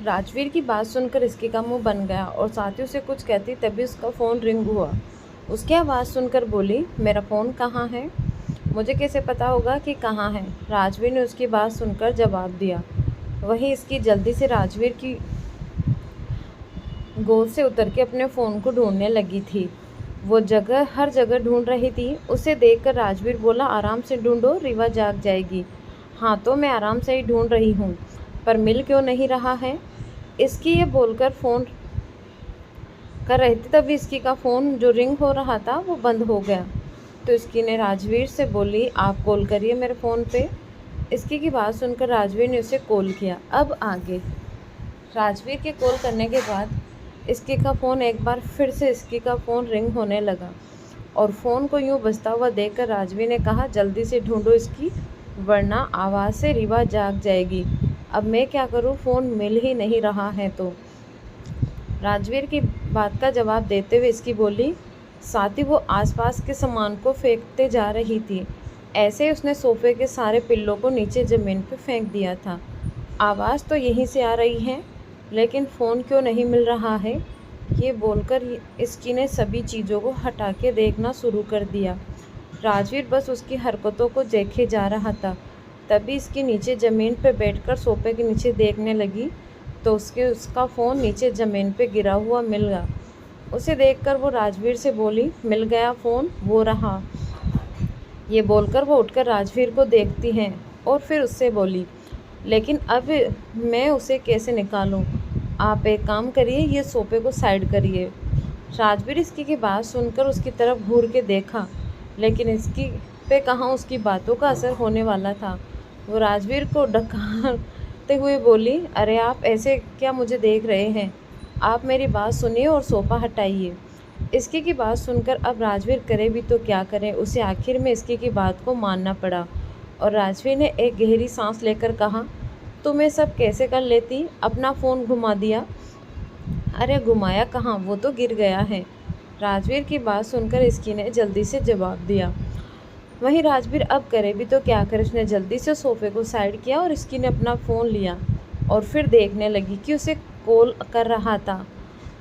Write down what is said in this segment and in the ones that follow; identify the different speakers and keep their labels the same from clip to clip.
Speaker 1: राजवीर की बात सुनकर इसकी का मुंह बन गया और साथ ही उसे कुछ कहती तभी उसका फ़ोन रिंग हुआ। उसकी आवाज़ सुनकर बोली, मेरा फ़ोन कहाँ है? मुझे कैसे पता होगा कि कहाँ है? राजवीर ने उसकी बात सुनकर जवाब दिया। वहीं इसकी जल्दी से राजवीर की गोद से उतर के अपने फ़ोन को ढूंढने लगी थी। वो हर जगह ढूंढ रही थी। उसे देखकर राजवीर बोला, आराम से ढूंढो, रीवा जाग जाएगी। हाँ तो मैं आराम से ही ढूंढ रही हूँ, पर मिल क्यों नहीं रहा है? इसकी ये बोलकर फ़ोन कर रही थी तभी इसकी का फ़ोन जो रिंग हो रहा था वो बंद हो गया। तो इसकी ने राजवीर से बोली, आप कॉल करिए मेरे फ़ोन पे। इसकी की बात सुनकर राजवीर ने उसे कॉल किया। अब आगे राजवीर के कॉल करने के बाद इसकी का फ़ोन एक बार फिर से इसकी का फ़ोन रिंग होने लगा और फ़ोन को यूं बजता हुआ देखकर राजवीर ने कहा, जल्दी से ढूंढो इसकी, वरना आवाज़ से रीवा जाग जाएगी। अब मैं क्या करूं, फ़ोन मिल ही नहीं रहा है। तो राजवीर की बात का जवाब देते हुए इसकी बोली, साथ ही वो आसपास के सामान को फेंकते जा रही थी। ऐसे उसने सोफे के सारे पिल्लों को नीचे ज़मीन पर फेंक दिया था। आवाज़ तो यहीं से आ रही है, लेकिन फ़ोन क्यों नहीं मिल रहा है? ये बोलकर इसकी ने सभी चीज़ों को हटा के देखना शुरू कर दिया। राजवीर बस उसकी हरकतों को देखे जा रहा था। तभी इसकी नीचे ज़मीन पर बैठकर सोफे के नीचे देखने लगी तो उसका फ़ोन नीचे ज़मीन पे गिरा हुआ मिल गया। उसे देखकर वो राजवीर से बोली, मिल गया फ़ोन, वो रहा। ये बोलकर वो उठकर राजवीर को देखती हैं और फिर उससे बोली, लेकिन अब मैं उसे कैसे निकालूं? आप एक काम करिए, ये सोफे को साइड करिए। राजवीर इसकी की बात सुनकर उसकी तरफ घूर के देखा, लेकिन इसकी पे कहाँ उसकी बातों का असर होने वाला था। वो राजवीर को डकारते हुए बोली, अरे आप ऐसे क्या मुझे देख रहे हैं? आप मेरी बात सुनिए और सोफ़ा हटाइए। इसकी की बात सुनकर अब राजवीर करे भी तो क्या करे, उसे आखिर में इसकी की बात को मानना पड़ा और राजवीर ने एक गहरी सांस लेकर कहा, तुम्हें सब कैसे कर लेती? अपना फ़ोन घुमा दिया। अरे घुमाया कहाँ, वो तो गिर गया है। राजवीर की बात सुनकर इसकी ने जल्दी से जवाब दिया। वहीं राजवीर अब करे भी तो क्या करे, उसने जल्दी से सोफे को साइड किया और इसकी ने अपना फ़ोन लिया और फिर देखने लगी कि उसे कॉल कर रहा था।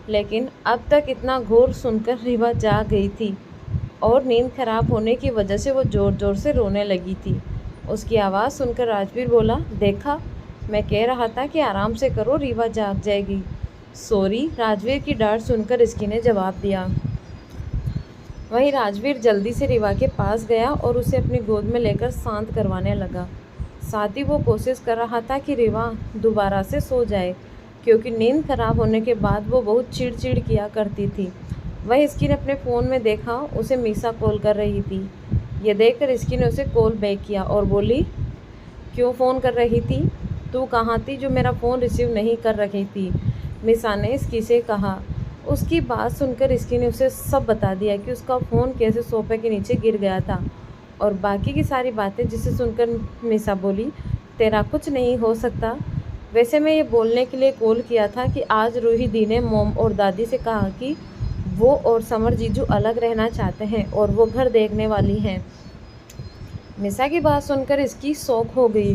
Speaker 1: लेकिन अब तक इतना घोर सुनकर रीवा जाग गई थी और नींद खराब होने की वजह से वो ज़ोर ज़ोर से रोने लगी थी। उसकी आवाज़ सुनकर राजवीर बोला, देखा, मैं कह रहा था कि आराम से करो, रीवा जाग जाएगी। सॉरी, राजवीर की डांट सुनकर इसकी ने जवाब दिया। वहीं राजवीर जल्दी से रीवा के पास गया और उसे अपनी गोद में लेकर शांत करवाने लगा। साथ ही वो कोशिश कर रहा था कि रीवा दोबारा से सो जाए, क्योंकि नींद खराब होने के बाद वो बहुत चिड़चिड़ किया करती थी। वहीं इसकी ने अपने फ़ोन में देखा, उसे मीसा कॉल कर रही थी। ये देखकर इसकी ने उसे कॉल बैक किया और बोली, क्यों फ़ोन कर रही थी? तू कहाँ थी जो मेरा फ़ोन रिसीव नहीं कर रही थी? मीसा ने इसकी से कहा। उसकी बात सुनकर इसकी ने उसे सब बता दिया कि उसका फ़ोन कैसे सोफे के नीचे गिर गया था और बाकी की सारी बातें, जिसे सुनकर मीसा बोली, तेरा कुछ नहीं हो सकता। वैसे मैं ये बोलने के लिए कॉल किया था कि आज रूही दी ने मोम और दादी से कहा कि वो और समर जीजू अलग रहना चाहते हैं और वो घर देखने वाली हैं। मिसा की बात सुनकर इसकी शौक हो गई,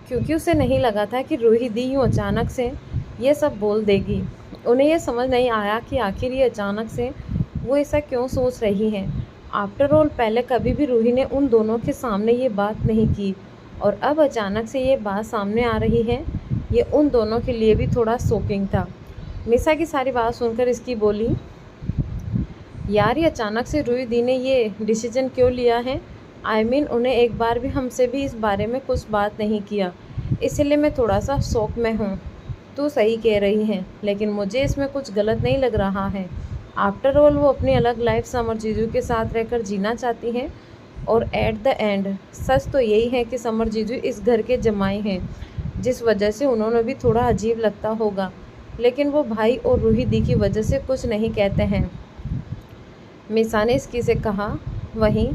Speaker 1: क्योंकि उसे नहीं लगा था कि रूही दी यूँ अचानक से ये सब बोल देगी। उन्हें यह समझ नहीं आया कि आखिर ये अचानक से वो ऐसा क्यों सोच रही हैं। आफ्टर ऑल पहले कभी भी रूही ने उन दोनों के सामने ये बात नहीं की और अब अचानक से ये बात सामने आ रही है। ये उन दोनों के लिए भी थोड़ा शॉकिंग था। मिसा की सारी बात सुनकर इसकी बोली, यार ये अचानक से रूही दी ने ये डिसीजन क्यों लिया है? आई मीन उन्हें एक बार भी हमसे भी इस बारे में कुछ बात नहीं किया, इसलिए मैं थोड़ा सा शौक में हूँ। तू सही कह रही है, लेकिन मुझे इसमें कुछ गलत नहीं लग रहा है। आफ्टर ऑल वो अपनी अलग लाइफ समर जीजू के साथ रहकर जीना चाहती हैं और एट द एंड सच तो यही है कि समर जीजू इस घर के जमाई हैं, जिस वजह से उन्होंने भी थोड़ा अजीब लगता होगा, लेकिन वो भाई और रूही दी की वजह से कुछ नहीं कहते हैं। मिसा ने इसकी से कहा। वहीं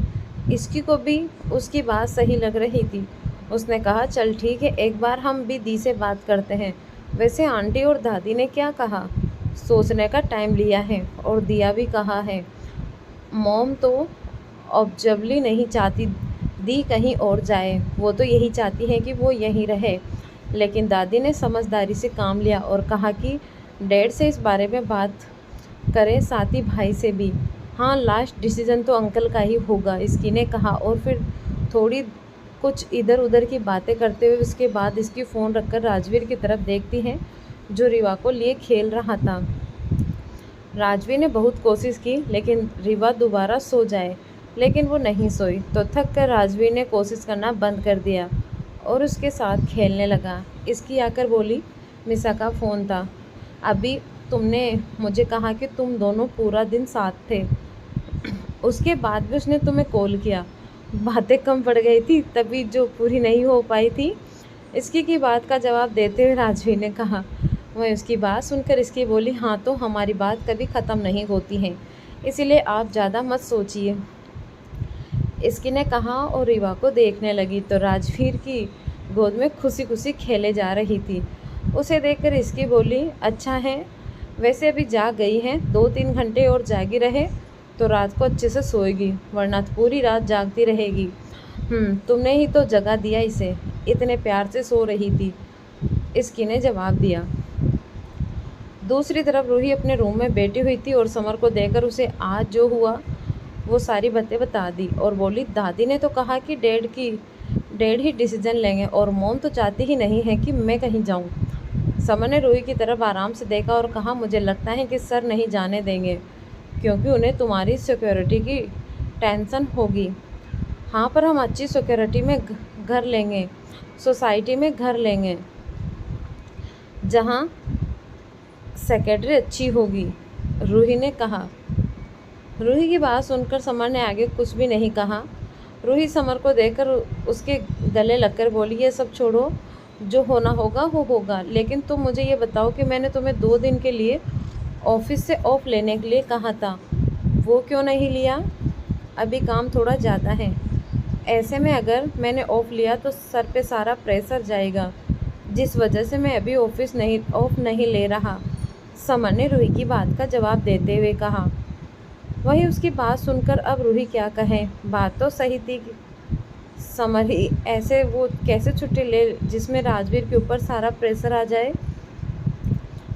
Speaker 1: इसकी को भी उसकी बात सही लग रही थी। उसने कहा, चल ठीक है, एक बार हम भी दी से बात करते हैं। वैसे आंटी और दादी ने क्या कहा? सोचने का टाइम लिया है और दिया भी कहा है। मॉम तो ऑब्जर्वली नहीं चाहती दी कहीं और जाए, वो तो यही चाहती है कि वो यहीं रहे। लेकिन दादी ने समझदारी से काम लिया और कहा कि डैड से इस बारे में बात करें, साथ ही भाई से भी। हाँ, लास्ट डिसीजन तो अंकल का ही होगा, इसकी ने कहा। और फिर थोड़ी कुछ इधर उधर की बातें करते हुए उसके बाद इसकी फ़ोन रखकर राजवीर की तरफ देखती हैं, जो रिवा को लिए खेल रहा था। राजवीर ने बहुत कोशिश की लेकिन रिवा दोबारा सो जाए, लेकिन वो नहीं सोई। तो थक कर राजवीर ने कोशिश करना बंद कर दिया और उसके साथ खेलने लगा। इसकी आकर बोली, मिसा का फ़ोन था, अभी तुमने मुझे कहा कि तुम दोनों पूरा दिन साथ थे, उसके बाद भी उसने तुम्हें कॉल किया। बातें कम पड़ गई थी तभी जो पूरी नहीं हो पाई थी। इसकी की बात का जवाब देते हुए राजवीर ने कहा। वह उसकी बात सुनकर इसकी बोली, हाँ तो हमारी बात कभी ख़त्म नहीं होती है, इसीलिए आप ज़्यादा मत सोचिए, इसकी ने कहा और रिवा को देखने लगी तो राजवीर की गोद में खुशी खुशी खेले जा रही थी। उसे देखकर इसकी बोली, अच्छा है, वैसे अभी जाग गई हैं, 2-3 घंटे और जागी रहे तो रात को अच्छे से सोएगी, वरना तो पूरी रात जागती रहेगी। तुमने ही तो जगा दिया इसे, इतने प्यार से सो रही थी, इसकी ने जवाब दिया। दूसरी तरफ रूही अपने रूम में बैठी हुई थी और समर को देखकर उसे आज जो हुआ वो सारी बातें बता दी और बोली, दादी ने तो कहा कि डैड ही डिसीजन लेंगे और मॉम तो चाहती ही नहीं है कि मैं कहीं जाऊं। समर ने रूही की तरफ आराम से देखा और कहा, मुझे लगता है कि सर नहीं जाने देंगे क्योंकि उन्हें तुम्हारी सिक्योरिटी की टेंशन होगी। हाँ, पर हम अच्छी सिक्योरिटी में घर लेंगे, सोसाइटी में घर लेंगे जहाँ सेक्रेटरी अच्छी होगी, रूही ने कहा। रूही की बात सुनकर समर ने आगे कुछ भी नहीं कहा। रूही समर को देखकर उसके गले लगकर बोली, ये सब छोड़ो, जो होना होगा वो होगा, लेकिन तुम मुझे ये बताओ कि मैंने तुम्हें 2 दिन के लिए ऑफिस से ऑफ लेने के लिए कहा था, वो क्यों नहीं लिया? अभी काम थोड़ा ज़्यादा है, ऐसे में अगर मैंने ऑफ लिया तो सर पे सारा प्रेशर जाएगा, जिस वजह से मैं अभी ऑफ नहीं ले रहा, समर ने रूही की बात का जवाब देते हुए कहा। वही उसकी बात सुनकर अब रूही क्या कहे, बात तो सही थी। समर ही ऐसे वो कैसे छुट्टी ले जिसमें राजवीर के ऊपर सारा प्रेशर आ जाए।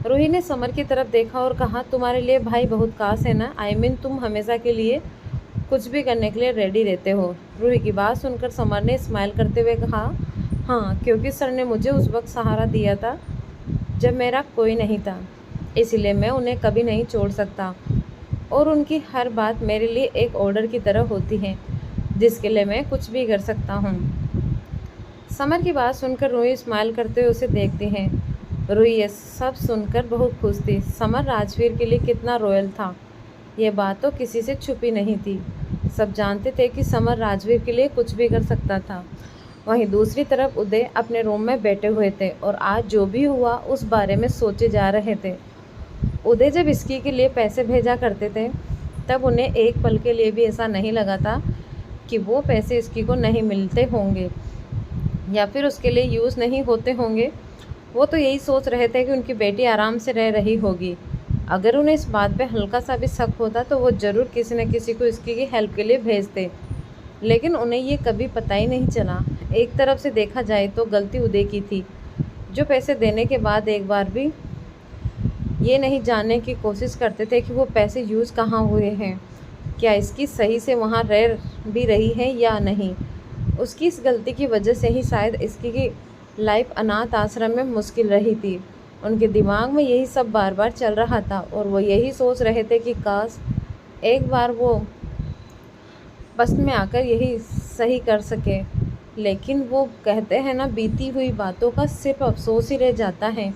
Speaker 1: रूही ने समर की तरफ देखा और कहा, तुम्हारे लिए भाई बहुत खास है ना, तुम हमेशा के लिए कुछ भी करने के लिए रेडी रहते हो। रूही की बात सुनकर समर ने स्माइल करते हुए कहा, हाँ, क्योंकि सर ने मुझे उस वक्त सहारा दिया था जब मेरा कोई नहीं था, इसलिए मैं उन्हें कभी नहीं छोड़ सकता और उनकी हर बात मेरे लिए एक ऑर्डर की तरह होती है, जिसके लिए मैं कुछ भी कर सकता हूँ। समर की बात सुनकर रूही स्माइल करते हुए उसे देखती हैं। रूही ये सब सुनकर बहुत खुश थी। समर राजवीर के लिए कितना रॉयल था, ये बात तो किसी से छुपी नहीं थी। सब जानते थे कि समर राजवीर के लिए कुछ भी कर सकता था। वहीं दूसरी तरफ उदय अपने रूम में बैठे हुए थे और आज जो भी हुआ उस बारे में सोचे जा रहे थे। उदय जब इसकी के लिए पैसे भेजा करते थे तब उन्हें एक पल के लिए भी ऐसा नहीं लगा था कि वो पैसे इसकी को नहीं मिलते होंगे या फिर उसके लिए यूज़ नहीं होते होंगे। वो तो यही सोच रहे थे कि उनकी बेटी आराम से रह रही होगी। अगर उन्हें इस बात पे हल्का सा भी शक होता तो वो ज़रूर किसी न किसी को इसकी की हेल्प के लिए भेजते, लेकिन उन्हें ये कभी पता ही नहीं चला। एक तरफ से देखा जाए तो गलती उदय की थी, जो पैसे देने के बाद एक बार भी ये नहीं जानने की कोशिश करते थे कि वो पैसे यूज़ कहाँ हुए हैं, क्या इसकी सही से वहाँ रह भी रही है या नहीं। उसकी इस गलती की वजह से ही शायद इसकी की लाइफ अनाथ आश्रम में मुश्किल रही थी। उनके दिमाग में यही सब बार बार चल रहा था और वो यही सोच रहे थे कि काश एक बार वो बस में आकर यही सही कर सके। लेकिन वो कहते हैं ना, बीती हुई बातों का सिर्फ अफसोस ही रह जाता है।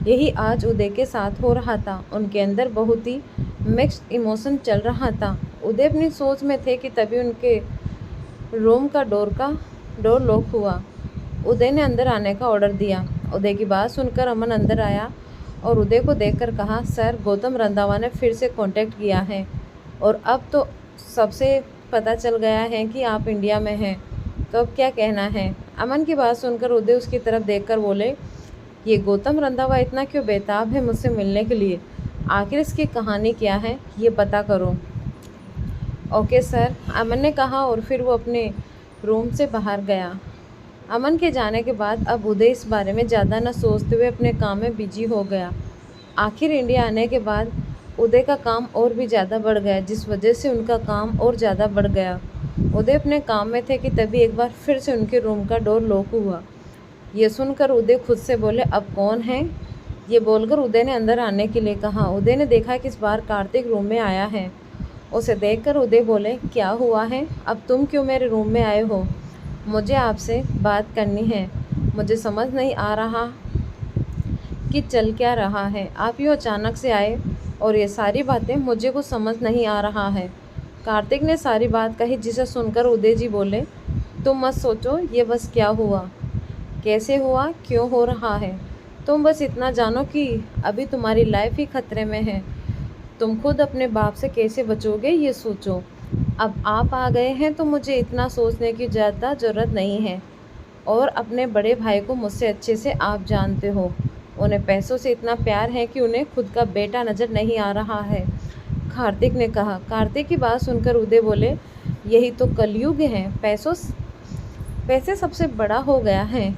Speaker 1: यही आज उदय के साथ हो रहा था। उनके अंदर बहुत ही मिक्स्ड इमोशन चल रहा था। उदय अपनी सोच में थे कि तभी उनके रूम का डोर लॉक हुआ। उदय ने अंदर आने का ऑर्डर दिया। उदय की बात सुनकर अमन अंदर आया और उदय को देखकर कहा, सर, गौतम रंधावा ने फिर से कांटेक्ट किया है और अब तो सबसे पता चल गया है कि आप इंडिया में हैं, तो अब क्या कहना है। अमन की बात सुनकर उदय उसकी तरफ देखकर बोले, ये गौतम रंधावा इतना क्यों बेताब है मुझसे मिलने के लिए, आखिर इसकी कहानी क्या है, ये पता करो। ओके सर, अमन ने कहा और फिर वो अपने रूम से बाहर गया। अमन के जाने के बाद अब उदय इस बारे में ज़्यादा न सोचते हुए अपने काम में बिजी हो गया। आखिर इंडिया आने के बाद उदय का काम और भी ज़्यादा बढ़ गया, जिस वजह से उनका काम और ज़्यादा बढ़ गया। उदय अपने काम में थे कि तभी एक बार फिर से उनके रूम का डोर लॉक हुआ। ये सुनकर उदय खुद से बोले, अब कौन है? ये बोलकर उदय ने अंदर आने के लिए कहा। उदय ने देखा कि इस बार कार्तिक रूम में आया है। उसे देखकर उदय बोले, क्या हुआ है? अब तुम क्यों मेरे रूम में आए हो? मुझे आपसे बात करनी है। मुझे समझ नहीं आ रहा कि चल क्या रहा है। आप यूँ अचानक से आए और ये सारी बातें, मुझे कुछ समझ नहीं आ रहा है। कार्तिक ने सारी बात कही, जिसे सुनकर उदय जी बोले, तुम मत सोचो ये बस क्या हुआ, कैसे हुआ, क्यों हो रहा है। तुम बस इतना जानो कि अभी तुम्हारी लाइफ ही खतरे में है। तुम खुद अपने बाप से कैसे बचोगे ये सोचो। अब आप आ गए हैं तो मुझे इतना सोचने की ज़्यादा ज़रूरत नहीं है। और अपने बड़े भाई को मुझसे अच्छे से आप जानते हो। उन्हें पैसों से इतना प्यार है कि उन्हें खुद का बेटा नज़र नहीं आ रहा है, कार्तिक ने कहा। कार्तिक की बात सुनकर उदय बोले, यही तो कलयुग है। पैसे सबसे बड़ा हो गया है,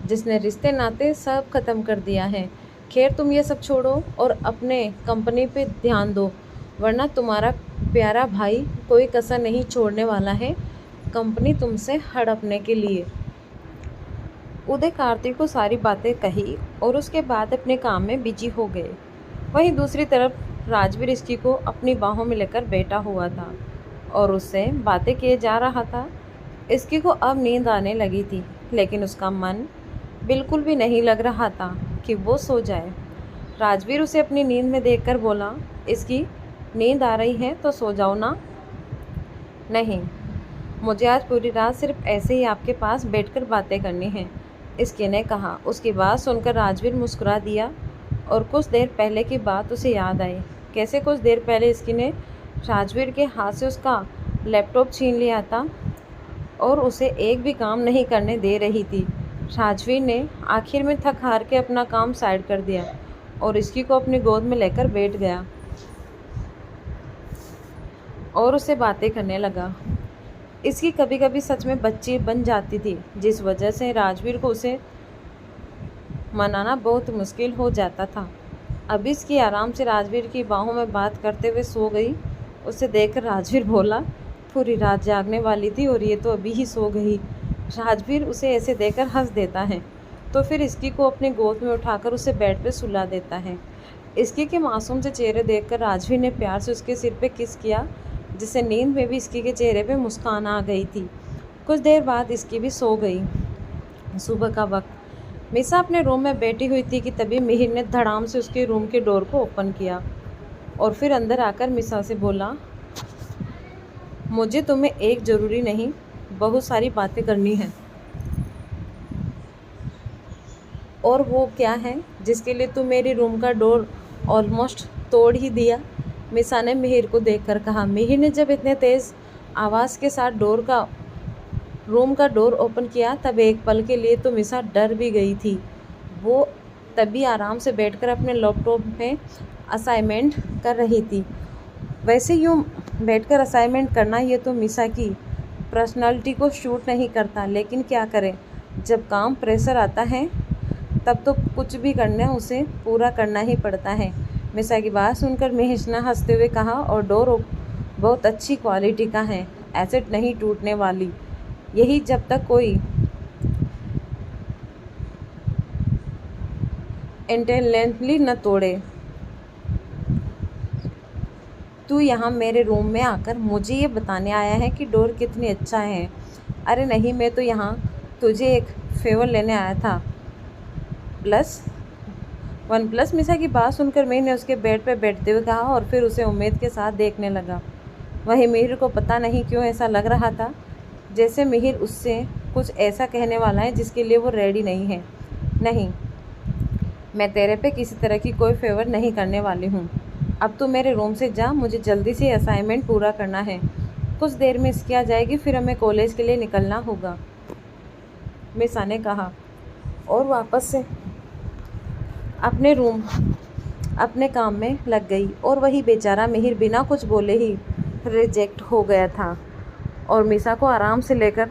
Speaker 1: जिसने रिश्ते नाते सब खत्म कर दिया है। खैर तुम ये सब छोड़ो और अपने कंपनी पे ध्यान दो, वरना तुम्हारा प्यारा भाई कोई कसर नहीं छोड़ने वाला है कंपनी तुमसे हड़पने के लिए। उदय कार्तिक को सारी बातें कही और उसके बाद अपने काम में बिजी हो गए। वहीं दूसरी तरफ राजवीर इसकी को अपनी बाहों में लेकर बैठा हुआ था और उससे बातें किए जा रहा था। इसकी को अब नींद आने लगी थी, लेकिन उसका मन बिल्कुल भी नहीं लग रहा था कि वो सो जाए। राजवीर उसे अपनी नींद में देखकर बोला, इसकी नींद आ रही है तो सो जाओ ना। नहीं, मुझे आज पूरी रात सिर्फ ऐसे ही आपके पास बैठकर बातें करनी है, इसकी ने कहा। उसकी बात सुनकर राजवीर मुस्कुरा दिया और कुछ देर पहले की बात उसे याद आई। कैसे कुछ देर पहले इसकी ने राजवीर के हाथ से उसका लैपटॉप छीन लिया था और उसे एक भी काम नहीं करने दे रही थी। राजवीर ने आखिर में थक हार के अपना काम साइड कर दिया और इसकी को अपनी गोद में लेकर बैठ गया और उससे बातें करने लगा। इसकी कभी कभी सच में बच्ची बन जाती थी, जिस वजह से राजवीर को उसे मनाना बहुत मुश्किल हो जाता था। अब इसकी आराम से राजवीर की बाहों में बात करते हुए सो गई। उसे देखकर राजवीर बोला, पूरी रात जागने वाली थी और ये तो अभी ही सो गई। राजवीर उसे ऐसे देखकर हंस देता है, तो फिर इसकी को अपने गोद में उठाकर उसे बेड पे सुला देता है। इसकी के मासूम से चेहरे देखकर राजवीर ने प्यार से उसके सिर पे किस किया, जिससे नींद में भी इसकी के चेहरे पे मुस्कान आ गई थी। कुछ देर बाद इसकी भी सो गई। सुबह का वक्त मिसा अपने रूम में बैठी हुई थी कि तभी मिहिर ने धड़ाम से उसके रूम के डोर को ओपन किया और फिर अंदर आकर मिसा से बोला, मुझे तुम्हें एक ज़रूरी नहीं बहुत सारी बातें करनी है। और वो क्या है जिसके लिए तुम मेरी रूम का डोर ऑलमोस्ट तोड़ ही दिया? मिसा ने मिहिर को देखकर कहा। मिहिर ने जब इतने तेज़ आवाज़ के साथ रूम का डोर ओपन किया, तब एक पल के लिए तो मिसा डर भी गई थी। वो तभी आराम से बैठकर अपने लैपटॉप में असाइनमेंट कर रही थी। वैसे यूँ बैठकर असाइनमेंट करना ये तो मिसा की पर्सनालिटी को शूट नहीं करता, लेकिन क्या करें, जब काम प्रेशर आता है तब तो कुछ भी करना उसे पूरा करना ही पड़ता है। मिसा की बात सुनकर महेश ने हंसते हुए कहा, और डोर बहुत अच्छी क्वालिटी का है, एसिड नहीं टूटने वाली, यही जब तक कोई इंटेलिजेंटली न तोड़े। तू यहाँ मेरे रूम में आकर मुझे ये बताने आया है कि डोर कितनी अच्छा है? अरे नहीं, मैं तो यहाँ तुझे एक फेवर लेने आया था। +1 मिसा की बात सुनकर मैंने उसके बेड पर बैठते हुए कहा और फिर उसे उम्मीद के साथ देखने लगा। वहीं मिहिर को पता नहीं क्यों ऐसा लग रहा था जैसे मिहिर उससे कुछ ऐसा कहने वाला है जिसके लिए वो रेडी नहीं है। नहीं, मैं तेरे पे किसी तरह की कोई फेवर नहीं करने वाली हूँ। अब तू मेरे रूम से जा, मुझे जल्दी से असाइनमेंट पूरा करना है। कुछ देर में इसकी आ जाएगी, फिर हमें कॉलेज के लिए निकलना होगा, मिसा ने कहा और वापस से अपने काम में लग गई। और वही बेचारा मिहिर बिना कुछ बोले ही रिजेक्ट हो गया था और मिसा को आराम से लेकर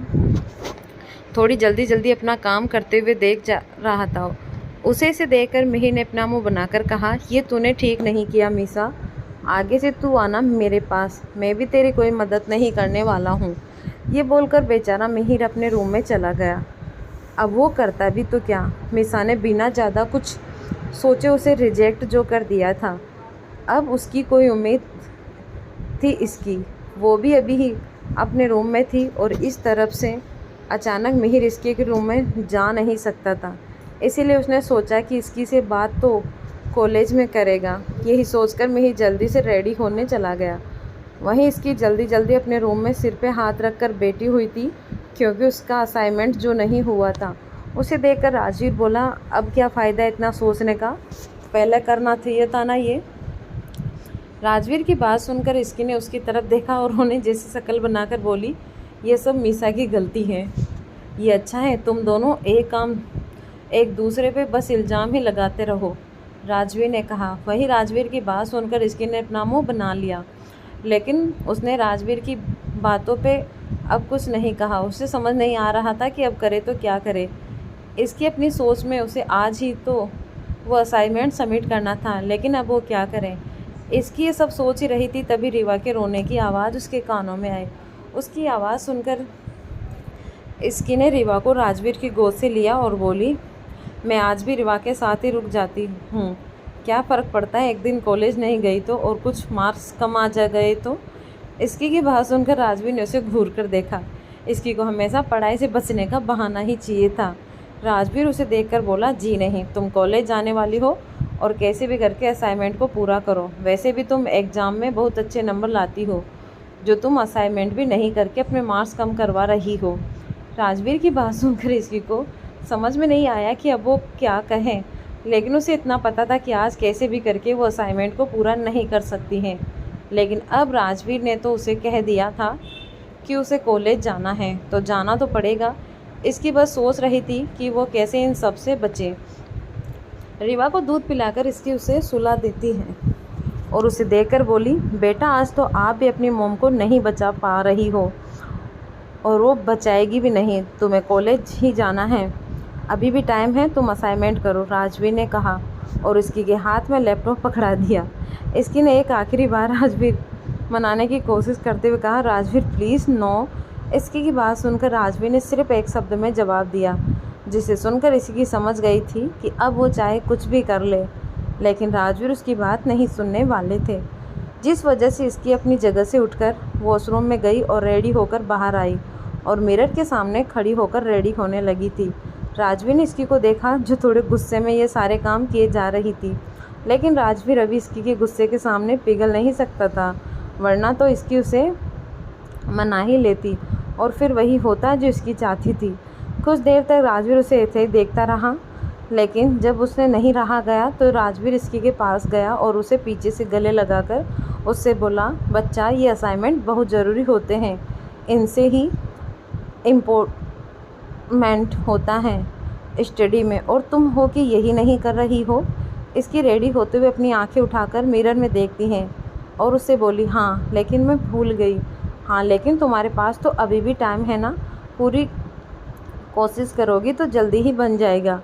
Speaker 1: थोड़ी जल्दी जल्दी अपना काम करते हुए देख जा रहा था। उसे इसे देखकर मिहिर ने अपना मुंह बनाकर कहा, ये तूने ठीक नहीं किया मीसा, आगे से तू आना मेरे पास, मैं भी तेरी कोई मदद नहीं करने वाला हूँ। ये बोलकर बेचारा मिहिर अपने रूम में चला गया। अब वो करता भी तो क्या, मीसा ने बिना ज़्यादा कुछ सोचे उसे रिजेक्ट जो कर दिया था। अब उसकी कोई उम्मीद थी इसकी, वो भी अभी ही अपने रूम में थी और इस तरफ से अचानक मिहिर इसके के रूम में जा नहीं सकता था। इसीलिए उसने सोचा कि इसकी से बात तो कॉलेज में करेगा। यही सोचकर मिहिर जल्दी से रेडी होने चला गया। वहीं इसकी जल्दी जल्दी अपने रूम में सिर पे हाथ रखकर बैठी हुई थी, क्योंकि उसका असाइनमेंट जो नहीं हुआ था। उसे देखकर राजवीर बोला, अब क्या फ़ायदा इतना सोचने का, पहले करना चाहिए था ना ये। राजवीर की बात सुनकर इसकी ने उसकी तरफ देखा और उन्हें जैसी शक्ल बनाकर बोली, ये सब मीसा की गलती है। ये अच्छा है तुम दोनों एक दूसरे पे बस इल्ज़ाम ही लगाते रहो, राजवीर ने कहा। वही राजवीर की बात सुनकर इसकी ने अपना मुँह बना लिया, लेकिन उसने राजवीर की बातों पे अब कुछ नहीं कहा। उसे समझ नहीं आ रहा था कि अब करे तो क्या करे। इसकी अपनी सोच में उसे आज ही तो वो असाइनमेंट सबमिट करना था, लेकिन अब वो क्या करे। इसकी ये सब सोच ही रही थी, तभी रीवा के रोने की आवाज़ उसके कानों में आई। उसकी आवाज़ सुनकर इसकी ने रीवा को राजवीर की गोद से लिया और बोली, मैं आज भी रीवा के साथ ही रुक जाती हूँ, क्या फ़र्क पड़ता है, एक दिन कॉलेज नहीं गई तो और कुछ मार्क्स कम आ जा गए तो। इसकी की बात सुनकर राजवीर ने उसे घूर कर देखा। इसकी को हमेशा पढ़ाई से बचने का बहाना ही चाहिए था। राजवीर उसे देखकर बोला, जी नहीं, तुम कॉलेज जाने वाली हो और कैसे भी करके असाइनमेंट को पूरा करो। वैसे भी तुम एग्ज़ाम में बहुत अच्छे नंबर लाती हो, जो तुम असाइनमेंट भी नहीं करके अपने मार्क्स कम करवा रही हो। राजवीर की बात सुनकर इसकी को समझ में नहीं आया कि अब वो क्या कहें, लेकिन उसे इतना पता था कि आज कैसे भी करके वो असाइनमेंट को पूरा नहीं कर सकती हैं। लेकिन अब राजवीर ने तो उसे कह दिया था कि उसे कॉलेज जाना है तो जाना तो पड़ेगा। इसकी बस सोच रही थी कि वो कैसे इन सब से बचे। रीवा को दूध पिलाकर इसकी उसे सुला देती है और उसे देखकर बोली, बेटा आज तो आप भी अपनी मोम को नहीं बचा पा रही हो और वो बचाएगी भी नहीं, तुम्हें कॉलेज ही जाना है, अभी भी टाइम है, तुम असाइनमेंट करो, राजवीर ने कहा और इसकी के हाथ में लैपटॉप पकड़ा दिया। इसकी ने एक आखिरी बार राजवीर मनाने की कोशिश करते हुए कहा, राजवीर प्लीज़ नो। इसकी की बात सुनकर राजवीर ने सिर्फ एक शब्द में जवाब दिया, जिसे सुनकर इसकी समझ गई थी कि अब वो चाहे कुछ भी कर ले, लेकिन राजवीर उसकी बात नहीं सुनने वाले थे। जिस वजह से इसकी अपनी जगह से उठकर वॉशरूम में गई और रेडी होकर बाहर आई और मिरर के सामने खड़ी होकर रेडी होने लगी थी। राजवीर ने इसकी को देखा, जो थोड़े गुस्से में ये सारे काम किए जा रही थी, लेकिन राजवीर अभी इसकी के गुस्से के सामने पिघल नहीं सकता था, वरना तो इसकी उसे मना ही लेती और फिर वही होता जो इसकी चाहती थी। कुछ देर तक राजवीर उसे ऐसे ही देखता रहा, लेकिन जब उसने नहीं रहा गया तो राजवीर इसकी के पास गया और उसे पीछे से गले लगाकर उससे बोला, बच्चा ये असाइनमेंट बहुत ज़रूरी होते हैं, इनसे ही इम्पोर्टमेंट होता है स्टडी में, और तुम हो कि यही नहीं कर रही हो। इसकी रेडी होते हुए अपनी आंखें उठाकर मिरर में देखती हैं और उससे बोली, हाँ लेकिन मैं भूल गई। हाँ लेकिन तुम्हारे पास तो अभी भी टाइम है ना, पूरी कोशिश करोगी तो जल्दी ही बन जाएगा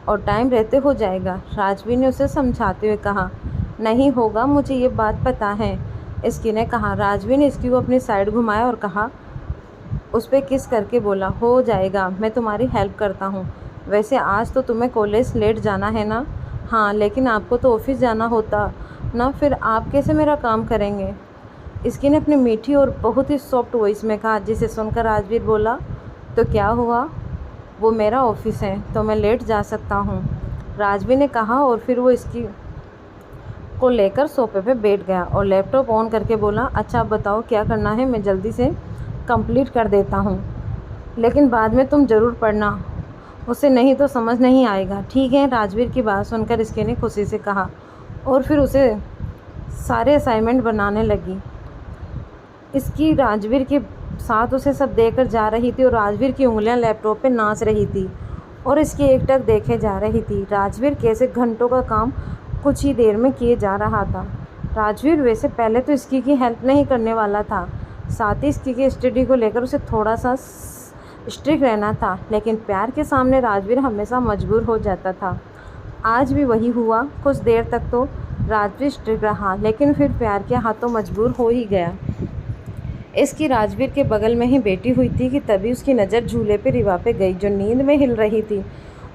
Speaker 1: और टाइम रहते हो जाएगा, राजवीर ने उसे समझाते हुए कहा। नहीं होगा, मुझे ये बात पता है, इसकी ने कहा। राजवीर ने इसकी को अपनी साइड घुमाया और कहा, उस पर किस करके बोला, हो जाएगा, मैं तुम्हारी हेल्प करता हूँ। वैसे आज तो तुम्हें कॉलेज लेट जाना है ना। हाँ लेकिन आपको तो ऑफिस जाना होता ना, फिर आप कैसे मेरा काम करेंगे। इसकी ने अपनी मीठी और बहुत ही सॉफ्ट वॉइस में कहा, जिसे सुनकर राजवीर बोला, तो क्या हुआ, वो मेरा ऑफिस है तो मैं लेट जा सकता हूँ, राजवीर ने कहा और फिर वो इसकी को लेकर सोफे पे बैठ गया और लैपटॉप ऑन करके बोला, अच्छा बताओ क्या करना है, मैं जल्दी से कंप्लीट कर देता हूँ, लेकिन बाद में तुम ज़रूर पढ़ना, उसे नहीं तो समझ नहीं आएगा। ठीक है, राजवीर की बात सुनकर इसके ने खुशी से कहा और फिर उसे सारे असाइनमेंट बनाने लगी। इसकी राजवीर के साथ उसे सब देखकर जा रही थी और राजवीर की उंगलियां लैपटॉप पे नाच रही थी और इसकी एकटक देखे जा रही थी। राजवीर कैसे घंटों का काम कुछ ही देर में किए जा रहा था। राजवीर वैसे पहले तो इसकी की हेल्प नहीं करने वाला था, साथ ही इसकी की स्टडी को लेकर उसे थोड़ा सा स्ट्रिक्ट रहना था, लेकिन प्यार के सामने राजवीर हमेशा मजबूर हो जाता था। आज भी वही हुआ। कुछ देर तक तो राजवीर स्ट्रिक्ट रहा, लेकिन फिर प्यार के हाथों मजबूर हो ही गया। इसकी राजवीर के बगल में ही बैठी हुई थी कि तभी उसकी नज़र झूले पे रिवा पे गई, जो नींद में हिल रही थी।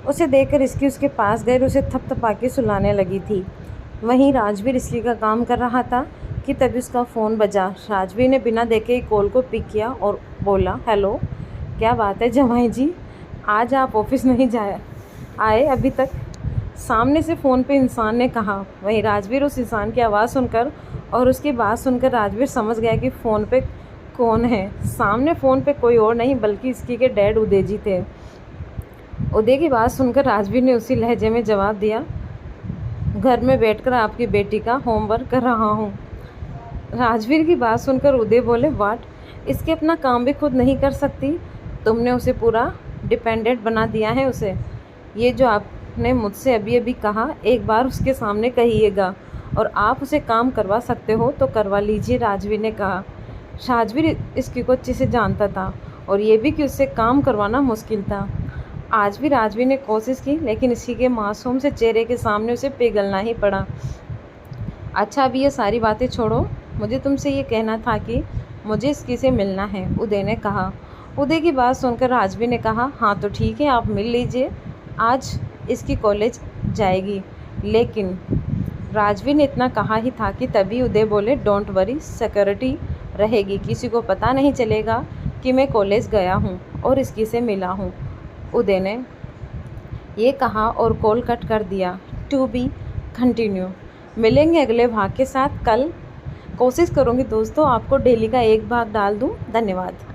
Speaker 1: उसे देखकर इसकी उसके पास गई और उसे थपथपा के सुलाने लगी थी। वहीं राजवीर इसकी का काम कर रहा था कि तभी उसका फ़ोन बजा। राजवीर ने बिना देखे ही कॉल को पिक किया और बोला, हेलो, क्या बात है जमाई जी, आज आप ऑफिस नहीं आए अभी तक? सामने से फ़ोन पे इंसान ने कहा। वहीं राजवीर उस इंसान की आवाज़ सुनकर और उसकी बात सुनकर राजवीर समझ गया कि फ़ोन पे कौन है। सामने फ़ोन पे कोई और नहीं बल्कि इसकी के डैड उदय जी थे। उदय की बात सुनकर राजवीर ने उसी लहजे में जवाब दिया, घर में बैठकर आपकी बेटी का होमवर्क कर रहा हूँ। राजवीर की बात सुनकर उदय बोले, वाट, इसके अपना काम भी खुद नहीं कर सकती? तुमने उसे पूरा डिपेंडेंट बना दिया है उसे। ये जो आपने मुझसे अभी अभी कहा, एक बार उसके सामने कहिएगा, और आप उसे काम करवा सकते हो तो करवा लीजिए, राजवीर ने कहा। राजवीर इसकी को अच्छे से जानता था और ये भी कि उससे काम करवाना मुश्किल था। आज भी राजवीर ने कोशिश की, लेकिन इसी के मासूम से चेहरे के सामने उसे पिघलना ही पड़ा। अच्छा, अभी ये सारी बातें छोड़ो, मुझे तुमसे ये कहना था कि मुझे इसकी से मिलना है, उदय ने कहा। उदय की बात सुनकर राजवीर ने कहा, हाँ तो ठीक है, आप मिल लीजिए, आज इसकी कॉलेज जाएगी। लेकिन राजवीर ने इतना कहा ही था कि तभी उदय बोले, डोंट वरी, सिक्योरिटी रहेगी, किसी को पता नहीं चलेगा कि मैं कॉलेज गया हूँ और इसकी से मिला हूँ। उदय ने ये कहा और कॉल कट कर दिया। To be continue. मिलेंगे अगले भाग के साथ कल। कोशिश करूँगी दोस्तों आपको डेली का एक भाग डाल दूँ। धन्यवाद।